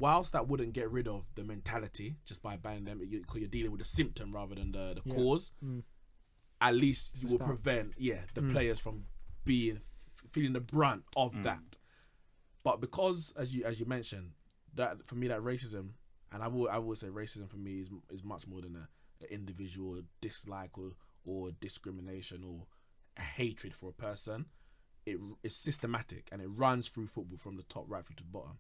whilst that wouldn't get rid of the mentality just by banning them, because you're dealing with the symptom rather than the cause, at least you will prevent the players from feeling the brunt of that. But because, as you mentioned, that for me, that racism, and I will say racism for me is much more than an individual dislike or discrimination or a hatred for a person. It is systematic and it runs through football from the top right through to the bottom.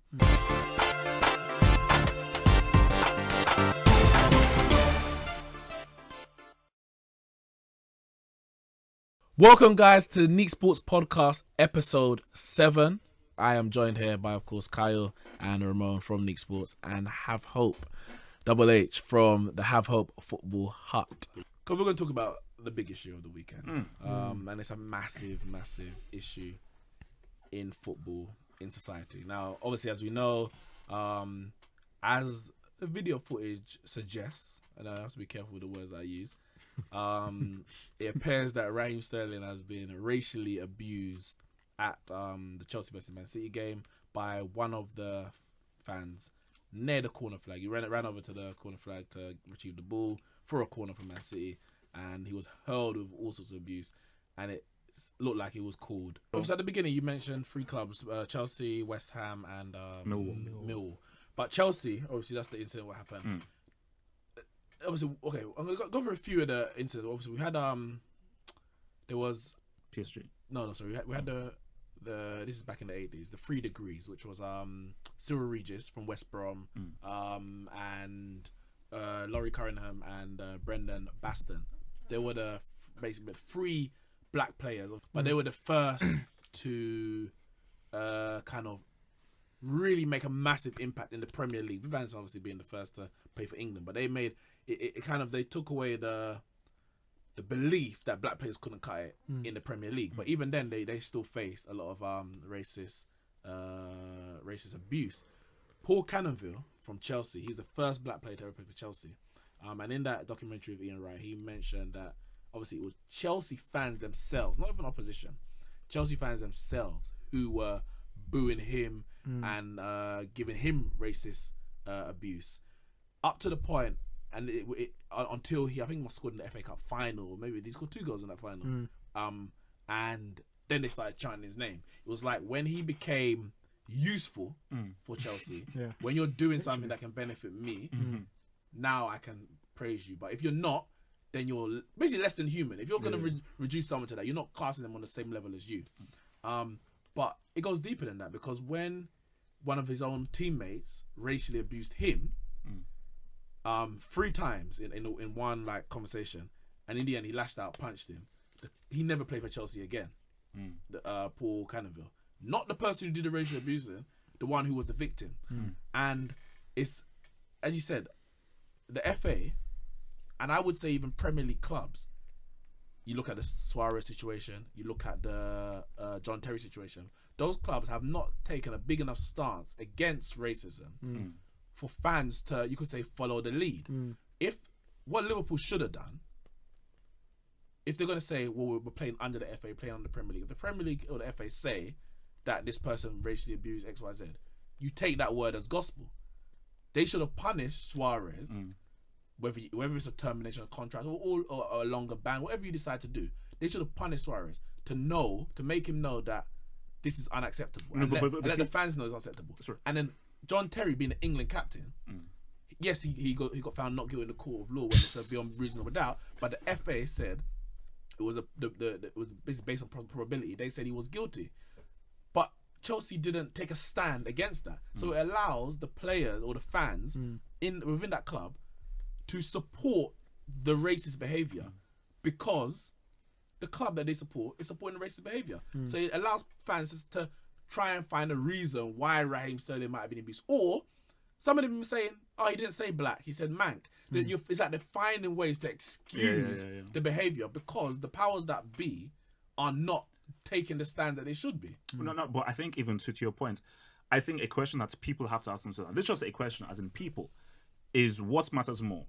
Welcome, guys, to the Neeks Sports Podcast, episode 7. I am joined here by, of course, Kyle and Ramone from Neeks Sports and Have Hope, Double H from the Have Hope Football Hut. Because we're going to talk about the big issue of the weekend. And it's a massive, massive issue in football, in society. Now, obviously, as we know, as the video footage suggests, and I have to be careful with the words that I use, it appears that Raheem Sterling has been racially abused at the Chelsea vs Man City game by one of the fans near the corner flag. He ran over to the corner flag to retrieve the ball for a corner from Man City, and he was hurled with all sorts of abuse, and it looked like it was called. Obviously, at the beginning, you mentioned 3 clubs, Chelsea, West Ham, and Millwall. But Chelsea, obviously, that's the incident what happened. Obviously, okay, I'm going to go over a few of the incidents. Obviously, we had, there was... PSG. No, sorry. We had the this is back in the 80s, the 3 Degrees, which was Cyril Regis from West Brom, and Laurie Curringham and Brendan Baston. They were basically 3 black players, but they were the first to kind of really make a massive impact in the Premier League. Vans obviously being the first to play for England, but they made it kind of, they took away the belief that black players couldn't cut it in the Premier League. But even then, they still faced a lot of racist abuse. Paul Cannonville from Chelsea, he's the first black player to ever play for Chelsea. And in that documentary of Ian Wright, he mentioned that obviously it was Chelsea fans themselves, not even opposition, Chelsea fans themselves who were booing him and giving him racist abuse, up to the point, and until I think he scored in the FA Cup final, or maybe he scored 2 goals in that final. And then they started chanting his name. It was like when he became useful for Chelsea, when you're doing something that can benefit me, now I can praise you. But if you're not, then you're basically less than human. If you're going to reduce someone to that, you're not classing them on the same level as you. But it goes deeper than that, because when one of his own teammates racially abused him 3 times in one like conversation, and in the end he lashed out, punched him, he never played for Chelsea again. Paul Cannonville, not the person who did the racial abusing, the one who was the victim. And it's, as you said, the FA, and I would say even Premier League clubs, you look at the Suarez situation, you look at the John Terry situation, those clubs have not taken a big enough stance against racism for fans to, you could say, follow the lead. If what Liverpool should have done, if they're going to say, well, we're playing under the FA, playing under the Premier League, if the Premier League or the FA say that this person racially abused X, Y, Z, you take that word as gospel. They should have punished Suarez, whether it's a termination of contract or a longer ban, whatever you decide to do. They should have punished Suarez to make him know that this is unacceptable. And let the fans know it's unacceptable. And then John Terry, being the England captain, yes, he got found not guilty in the court of law when it's beyond reasonable doubt, but the FA said it was it was based on probability. They said he was guilty, but Chelsea didn't take a stand against that. So it allows the players or the fans within that club to support the racist behaviour, because the club that they support is supporting the racist behaviour. So it allows fans to try and find a reason why Raheem Sterling might have been abused. Or some of them saying, oh, he didn't say black, he said mank. It's like they're finding ways to excuse the behaviour, because the powers that be are not taking the stand that they should be. No, but I think even to your point, I think a question that people have to ask themselves, and this is just a question as in people, is what matters more?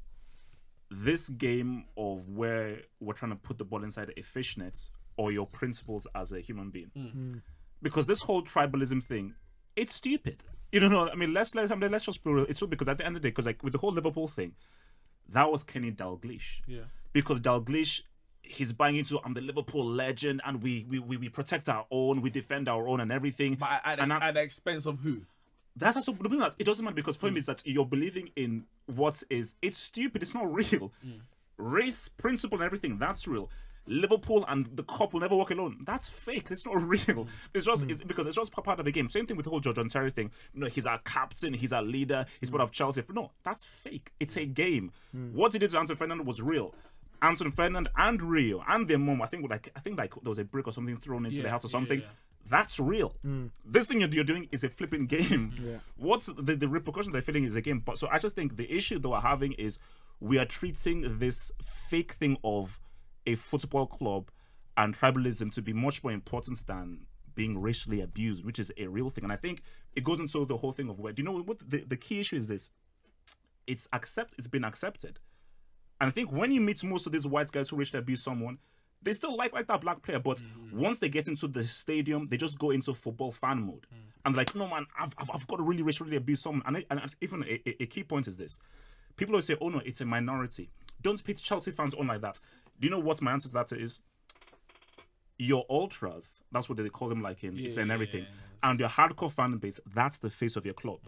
This game of where we're trying to put the ball inside a fishnet, or your principles as a human being? Because this whole tribalism thing, it's stupid. You know, I mean, let's just be real. It's true because at the end of the day, because like with the whole Liverpool thing, that was Kenny Dalglish. Yeah. Because Dalglish, he's buying into I'm the Liverpool legend, and we protect our own, we defend our own, and everything. But at the expense of who? That's also the thing that it doesn't matter because for him is that you're believing in what is it's stupid. It's not real. Race, principle, and everything that's real. Liverpool and the cup will never walk alone. That's fake. It's not real. It's just because it's just part of the game. Same thing with the whole John Terry thing. You know, he's our captain, he's our leader, he's part of Chelsea. No, that's fake. It's a game. What he did to Anthony Ferdinand was real. Anthony Ferdinand and Rio and their mom. I think like there was a brick or something thrown into the house or something. That's real. This thing you're doing is a flipping game. What's the repercussion they're feeling is a game. But so I just think the issue that we're having is we are treating this fake thing of a football club and tribalism to be much more important than being racially abused, which is a real thing. And I think it goes into the whole thing of where, do you know what the key issue is this? It's been accepted. And I think when you meet most of these white guys who racially abuse someone, they still like that black player, but once they get into the stadium, they just go into football fan mode. And like, no man, I've got to really racially abuse someone. And even a key point is this. People always say, oh no, it's a minority. Don't pit Chelsea fans on like that. Do you know what my answer to that is? Your ultras, that's what they call them, like in and everything, and your hardcore fan base, that's the face of your club.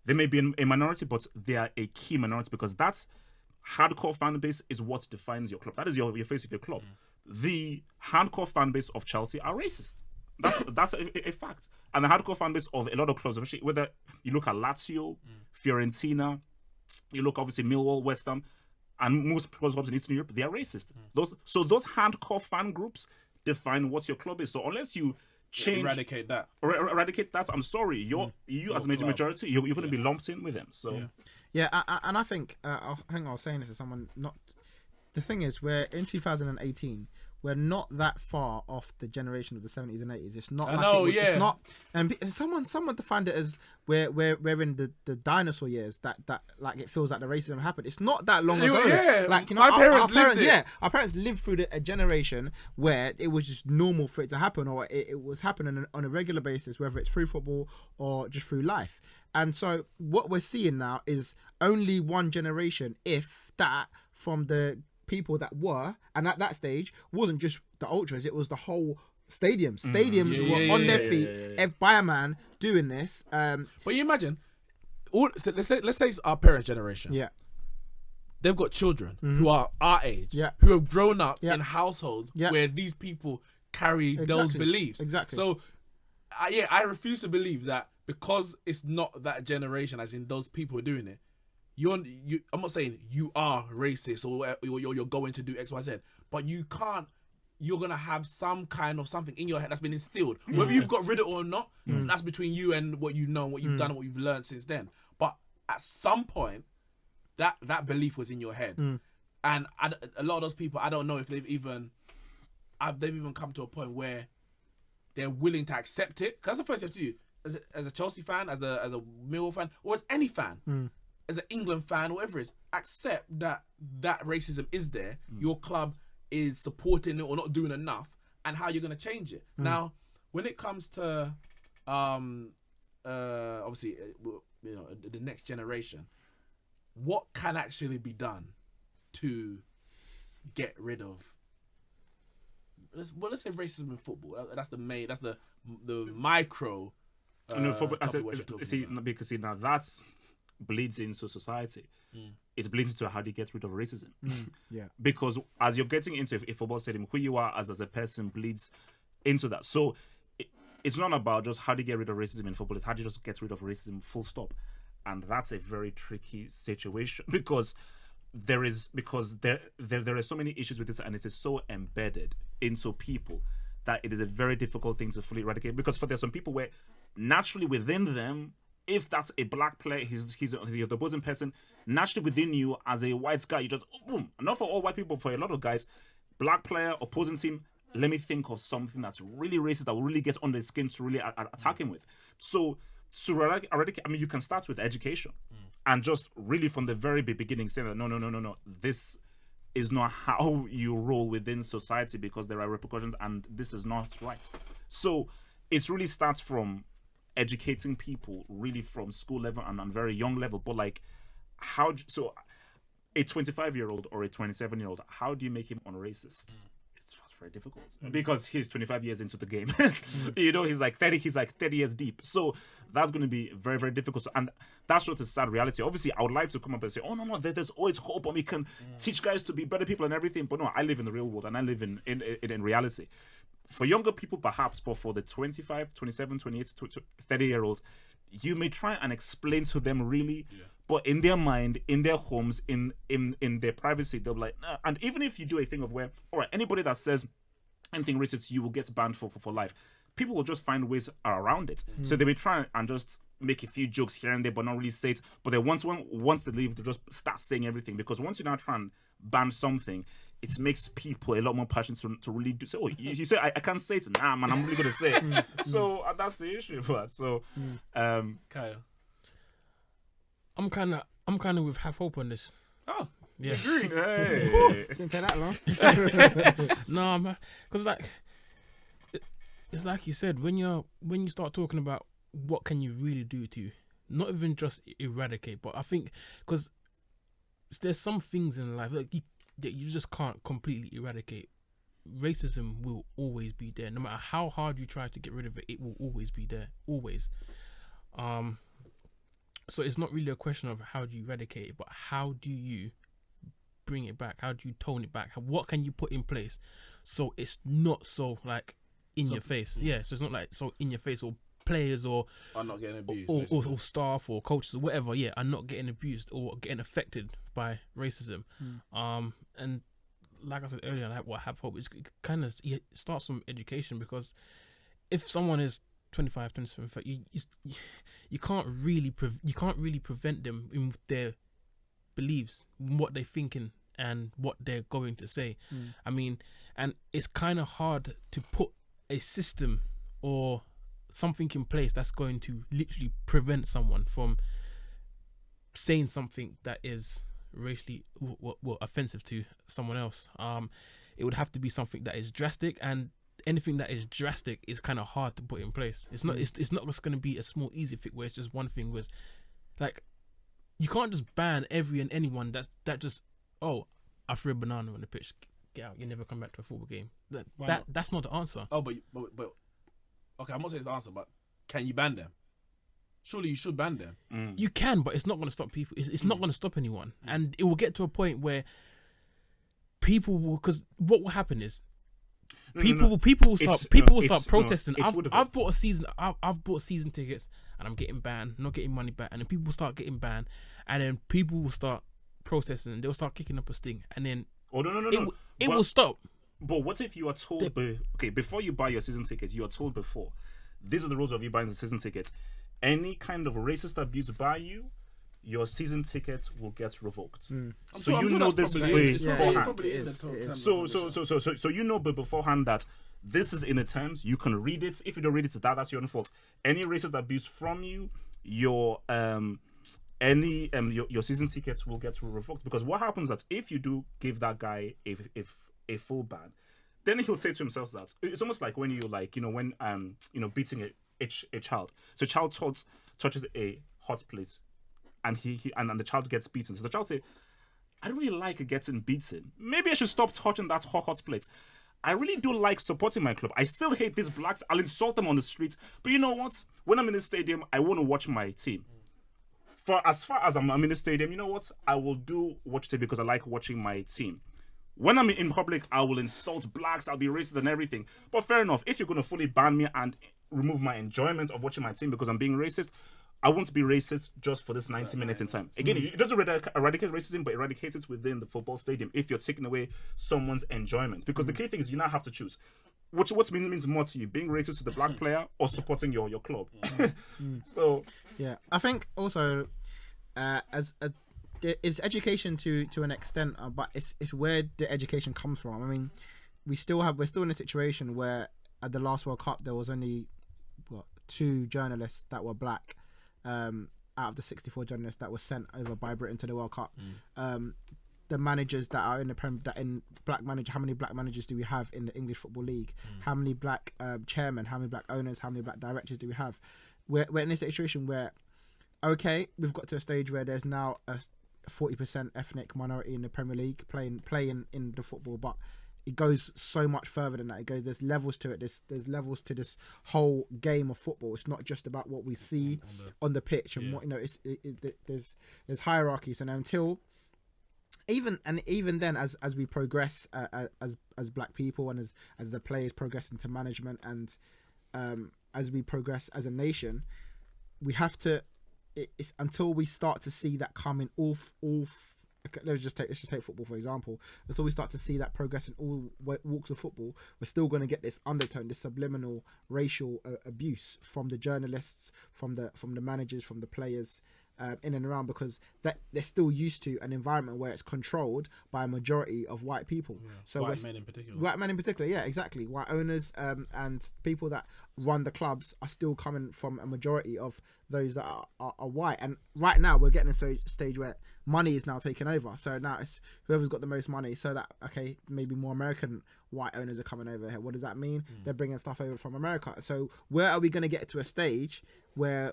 They may be a minority, but they are a key minority because that's hardcore fan base is what defines your club. That is your face of your club. The hardcore fan base of Chelsea are racist. That's a fact. And the hardcore fan base of a lot of clubs, especially whether you look at Lazio, Fiorentina, you look obviously Millwall, West Ham, and most clubs in Eastern Europe, they are racist. Those hardcore fan groups define what your club is. So unless you change, eradicate that, I'm sorry, you as a majority, you're going to be lumped in with them. So and I think I was saying this to someone. Not the thing is, we're in 2018. We're not that far off the generation of the 70s and 80s. It's not. It's not. And someone defined it as we're in the dinosaur years. That like it feels like the racism happened. It's not that long ago. Yeah, like our parents lived it. Yeah, our parents lived through a generation where it was just normal for it to happen, or it was happening on a regular basis, whether it's through football or just through life. And so what we're seeing now is only one generation, if that, from the people that were, and at that stage wasn't just the ultras, it was the whole stadiums were on their feet by a man doing this. But you imagine so let's say it's our parents' generation, they've got children who are our age, who have grown up in households where these people carry those beliefs. So I refuse to believe that because it's not that generation, as in those people doing it, I'm not saying you are racist or you're going to do X, Y, Z, but you can't. You're gonna have some kind of something in your head that's been instilled, whether you've got rid of it or not. That's between you and what you know, what you've done, and what you've learned since then. But at some point, that belief was in your head, and a lot of those people, I don't know if they've even come to a point where they're willing to accept it. Because that's the first thing you have to do as a Chelsea fan, as a Millwall fan, or as any fan. As an England fan, whatever it is, accept that racism is there. Your club is supporting it or not doing enough, and how you're going to change it. Now, when it comes to, obviously, the next generation, what can actually be done to get rid of? Let's say racism in football. That's the main. That's the micro. Because now that's bleeds into society. It bleeds into how do you get rid of racism. Because as you're getting into a football stadium, who you are as a person bleeds into that. So it's not about just how do you get rid of racism in football, it's how do you just get rid of racism full stop. And that's a very tricky situation because there are so many issues with this, and it is so embedded into people that it is a very difficult thing to fully eradicate. Because there's some people where naturally within them, if that's a black player, he's the opposing person, naturally within you as a white guy, you just, boom. Not for all white people, for a lot of guys, black player, opposing team, let me think of something that's really racist, that will really get under the skin to really attack him with. So to eradicate, I mean, you can start with education and just really from the very beginning say that no, this is not how you roll within society because there are repercussions and this is not right. So it really starts from educating people really from school level and on very young level. But like, so a 25-year-old or a 27-year-old, how do you make him unracist? It's very difficult because he's 25 years into the game. You know, he's like 30 years deep. So that's going to be very, very difficult. So, and that's just a sad reality. Obviously, I would like to come up and say, oh, no, there's always hope and we can teach guys to be better people and everything. But no, I live in the real world and I live in reality. For younger people, perhaps, but for the 25, 27, 28, 30-year-olds, you may try and explain to them really, but in their mind, in their homes, in their privacy, they'll be like, nah. And even if you do a thing of where, all right, anybody that says anything racist, you will get banned for life, people will just find ways around it. So they may try and just make a few jokes here and there, but not really say it. But then once they leave, they just start saying everything. Because once you now try and ban something, it makes people a lot more passionate to really do. So you say I can't say it. Nah, man, I'm really gonna say it. So that's the issue. But so, Kyle. I'm kind of with half hope on this. Oh, Yeah. hey. Didn't take that long. No, man, because like it's like you said, when you start talking about what can you really do to not even just eradicate, but I think because there's some things in life like that you just can't completely eradicate. Racism will always be there, no matter how hard you try to get rid of it. It will always be there, always. So it's not really a question of how do you eradicate it, but how do you bring it back? How do you tone it back? What can you put in place so it's not so like in your face? Yeah, so it's not like so in your face, or players or not getting abused, or staff or coaches or whatever, are not getting abused or getting affected by racism. And like I said earlier, like what have hope, it kind of starts from education, because if someone is 25, 27, 30, you can't really prevent them in their beliefs, what they're thinking and what they're going to say. I mean, and it's kind of hard to put a system or something in place that's going to literally prevent someone from saying something that is racially offensive to someone else. It would have to be something that is drastic, and anything that is drastic is kind of hard to put in place. It's not it's not just going to be a small easy fix where it's just one thing. Was like, you can't just ban every and anyone that just, oh, I threw a banana on the pitch, get out, you never come back to a football game. That's not the answer. Oh, but okay, I'm not saying it's the answer, but can you ban them? Surely you should ban them. You can, but it's not going to stop people. It's not going to stop anyone, and it will get to a point where people will, because what will happen is people will start protesting. I've bought season tickets and I'm getting banned, not getting money back, and then people will start getting banned, and then people will start protesting and they'll start kicking up a sting, and then it will stop. But what if you are told before you buy your season tickets, you are told before, these are the rules of you buying the season tickets. Any kind of racist abuse by you, your season ticket will get revoked. So you know this way beforehand. So you know beforehand that this is in the terms. You can read it. If you don't read it, that's your own fault. Any racist abuse from you, your season tickets will get revoked. Because what happens is that if you do give that guy a full ban, then he'll say to himself that it's almost like when you beating a child. So a child touches a hot plate, and and the child gets beaten. So the child say, I don't really like getting beaten. Maybe I should stop touching that hot plate. I really do like supporting my club. I still hate these blacks. I'll insult them on the streets. But you know what? When I'm in the stadium, I want to watch my team. For as far as I'm in the stadium, you know what? I will do what you say because I like watching my team. When I'm in public, I will insult blacks. I'll be racist and everything. But fair enough. If you're going to fully ban me and remove my enjoyment of watching my team because I'm being racist, I want to be racist just for this 90 minutes in time. Again, it doesn't eradicate racism, but eradicate it within the football stadium if you're taking away someone's enjoyment. Because the key thing is you now have to choose. What means more to you, being racist to the black player or supporting your club? So, yeah, I think also it's education to an extent, but it's where the education comes from. I mean, we're still in a situation where at the last World Cup there was only 2 journalists that were black out of the 64 journalists that were sent over by Britain to the World Cup. The managers that are in the black manager, how many black managers do we have in the English Football League? How many black chairmen, how many black owners, how many black directors do we have? we're in a situation where, okay, we've got to a stage where there's now a 40% ethnic minority in the Premier League playing in the football, but it goes so much further than that. It goes, there's levels to it. There's levels to this whole game of football. It's not just about what we see on the pitch and what, you know. There's hierarchies, and until even then, as we progress as black people, and as the players progress into management, and as we progress as a nation, we have to. It's until we start to see that coming off. Let's just take football for example. Until we start to see that progress in all walks of football, we're still going to get this undertone, this subliminal racial abuse from the journalists, from the managers, from the players, in and around, because that they're still used to an environment where it's controlled by a majority of white people. Yeah. So white men in particular. White men in particular, yeah, exactly. White owners and people that run the clubs are still coming from a majority of those that are white. And right now we're getting to a stage where money is now taking over. So now it's whoever's got the most money. So that, okay, maybe more American white owners are coming over here. What does that mean? They're bringing stuff over from America. So where are we going to get to a stage where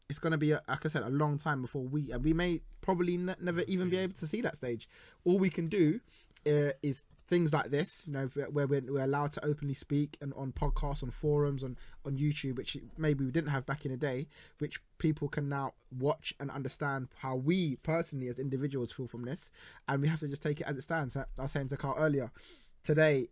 it's going to be, like I said, a long time before we may probably never even be able to see that stage. All we can do is things like this, you know, where we're allowed to openly speak, and on podcasts, on forums, on YouTube, which maybe we didn't have back in the day, which people can now watch and understand how we personally as individuals feel from this. And we have to just take it as it stands. I was saying to Carl earlier today,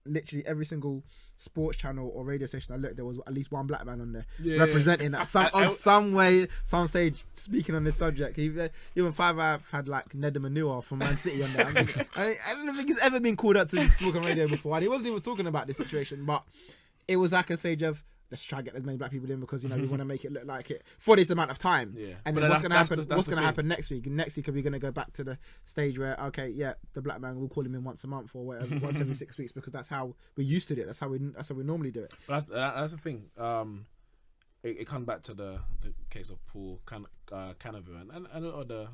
literally every single sports channel or radio station I looked, there was at least one black man on there representing that some way, some stage, speaking on this subject. Even 5 I've had like Nedum Manua from Man City on there. I don't think he's ever been called out to talk on radio before, and he wasn't even talking about this situation, but it was like a stage of, let's try to get as many black people in, because, you know, we want to make it look like it for this amount of time. Yeah. And But then what's that's- going to happen? that's What's the going to thing. happen next week? And next week, are we going to go back to the stage where, okay, yeah, the black man, we'll call him in once a month or whatever, once every 6 weeks, because that's how we're used to it. That's how we normally do it. But that's the thing. It comes back to the case of Paul Canaver and other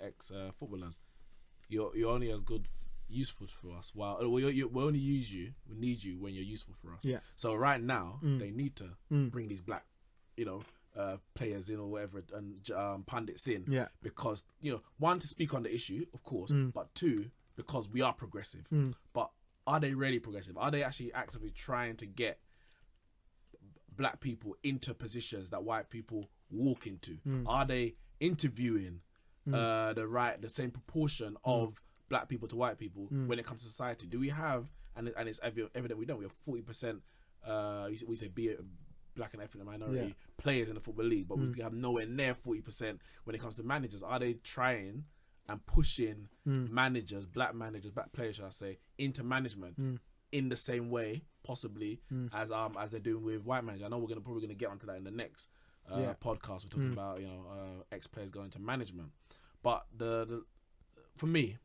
ex footballers. You're only as good useful for us. We only we need you when you're useful for us. Yeah. So right now they need to bring these black, players in or whatever, and pundits in. Yeah. Because, one, to speak on the issue, of course, but two, because we are progressive. But are they really progressive? Are they actually actively trying to get black people into positions that white people walk into? Are they interviewing the same proportion of black people to white people when it comes to society? Do we have, and it's evident we don't, we have 40%, we say be it black and ethnic minority players in the football league, but we have nowhere near 40% when it comes to managers. Are they trying and pushing black players, should I say, into management in the same way, possibly, as they're doing with white managers? I know we're probably gonna get onto that in the next podcast. We're talking about ex players going into management, but the for me,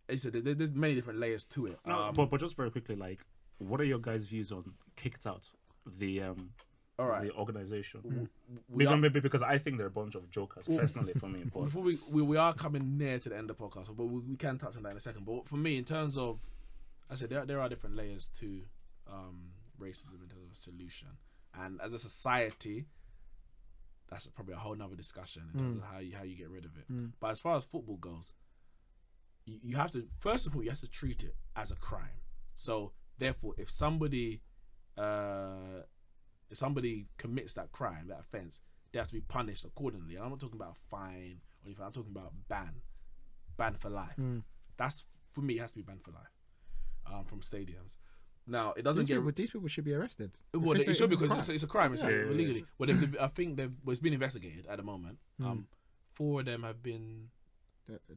there's many different layers to it. No, but just very quickly, like, what are your guys' views on kicked out the the organization? Because I think they're a bunch of jokers, personally, for me. But before we are coming near to the end of the podcast, but we can touch on that in a second. But for me, in terms of, I said there are different layers to racism in terms of a solution, and as a society, that's probably a whole nother discussion in terms of how you get rid of it. But as far as football goes, you have to, first of all, you have to treat it as a crime. So therefore, if somebody commits that crime, that offense, they have to be punished accordingly. And I'm not talking about a fine or anything. I'm talking about ban for life. That's, for me, it has to be banned for life from stadiums. Now, it doesn't these people should be arrested. Well, it should, because it's a crime. It's Yeah. illegally. Well, I think it's been investigated at the moment. 4 of them have been.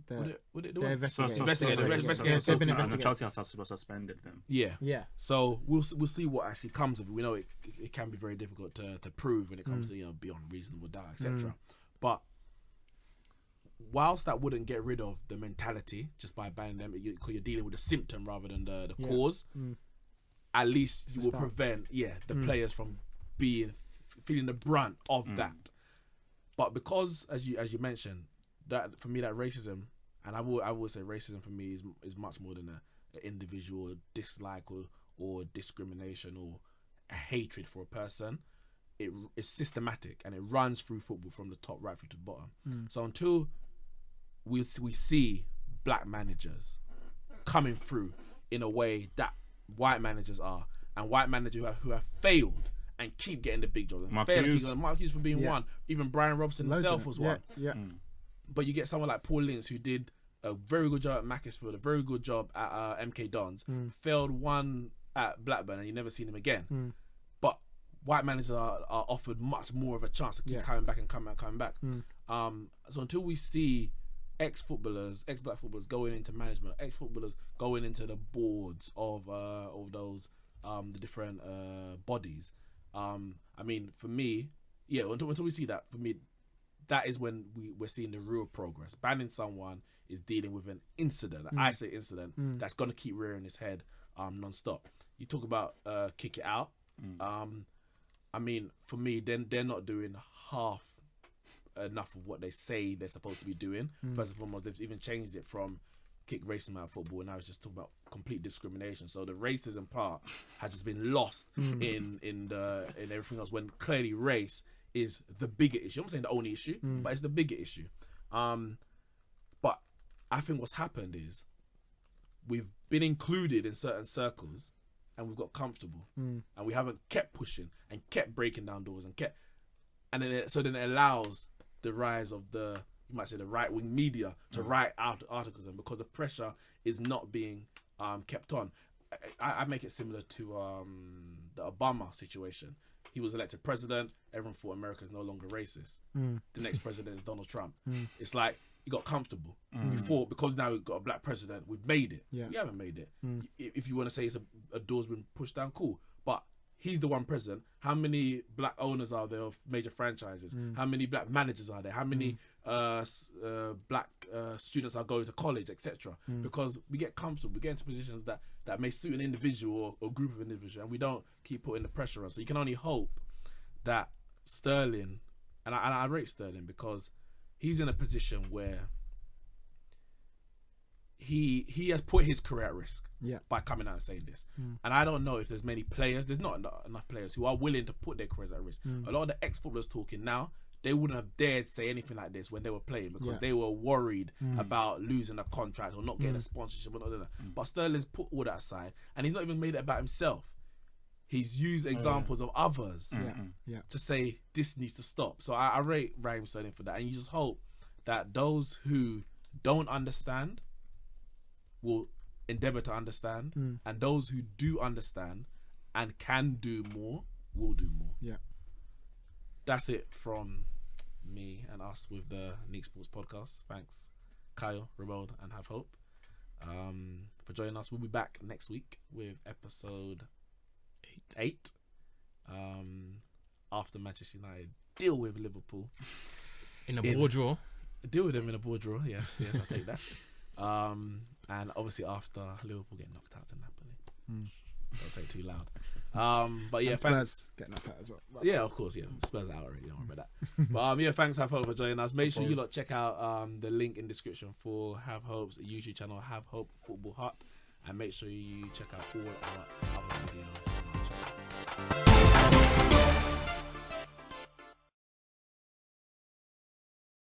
They're Investigated. Investigated. They've been And investigated. Chelsea has suspended them. Yeah. Yeah. So we'll see what actually comes of it. We know it can be very difficult to prove when it comes to beyond reasonable doubt, etc. But whilst that wouldn't get rid of the mentality just by banning them, because you're dealing with the symptom rather than the cause, at least you will prevent the players from feeling the brunt of that. But because, as you mentioned, that for me, that racism, and I will say racism for me is much more than an individual dislike or discrimination or a hatred for a person. It's systematic and it runs through football from the top right through to the bottom. So until we see black managers coming through in a way that white managers are, and white managers who have failed and keep getting the big jobs. Mark Hughes for being one. Even Brian Robson himself was one. Yeah. But you get someone like Paul Ince who did a very good job at Macclesfield, a very good job at MK Dons, failed one at Blackburn, and you never seen him again. But white managers are offered much more of a chance to keep coming back and coming back. So until we see ex-footballers, ex-black footballers going into management, ex-footballers going into the boards of those the different bodies. I mean, for me, until we see that, for me, that is when we're seeing the real progress. Banning someone is dealing with an incident, an isolated incident that's going to keep rearing its head non-stop. You talk about kick it out. I mean, for me, then they're not doing half enough of what they say they're supposed to be doing. First and foremost, they've even changed it from kick racism out of football, and now it's just talking about complete discrimination. So the racism part has just been lost in everything else, when clearly race is the bigger issue. I'm not saying the only issue, but it's the bigger issue. But I think what's happened is we've been included in certain circles and we've got comfortable, and we haven't kept pushing and kept breaking down doors and then it allows the rise of the, you might say, the right-wing media to write out articles, and because the pressure is not being kept on. I make it similar to the Obama situation. He was elected president. Everyone thought America is no longer racist. The next president is Donald Trump. It's like you got comfortable. You thought because now we've got a black president, we've made it. We haven't made it. If you want to say it's a door's been pushed down, cool. But he's the one president. How many black owners are there of major franchises? How many black managers are there? How many black students are going to college, etc.? Because we get comfortable. We get into positions that may suit an individual or group of individuals, and we don't keep putting the pressure on. So you can only hope that Sterling, and I rate Sterling because he's in a position where he has put his career at risk by coming out and saying this. And I don't know if there's many players, there's not enough players who are willing to put their careers at risk. A lot of the ex-footballers talking now, they wouldn't have dared say anything like this when they were playing because they were worried about losing a contract or not getting a sponsorship. But Sterling's put all that aside, and he's not even made it about himself. He's used examples of others to say this needs to stop. So I rate Raheem Sterling for that, and you just hope that those who don't understand will endeavour to understand, and those who do understand and can do more will do more. That's it from me and us with the Neeks Sports Podcast. Thanks, Kyle, Ramone, and Have Hope, for joining us. We'll be back next week with episode 8. After Manchester United deal with Liverpool in a ball draw. Deal with them in a ball draw. Yes, I'll take that. And obviously after Liverpool get knocked out to Napoli. Don't say it too loud. But yeah, and thanks. Spurs get knocked out as well. Yeah, of course, Spurs are out already, don't worry about that. But thanks Have Hope for joining us. Make sure you lot check out the link in description for Have Hope's YouTube channel, Have Hope Football Hut, and make sure you check out all our other videos on our channel.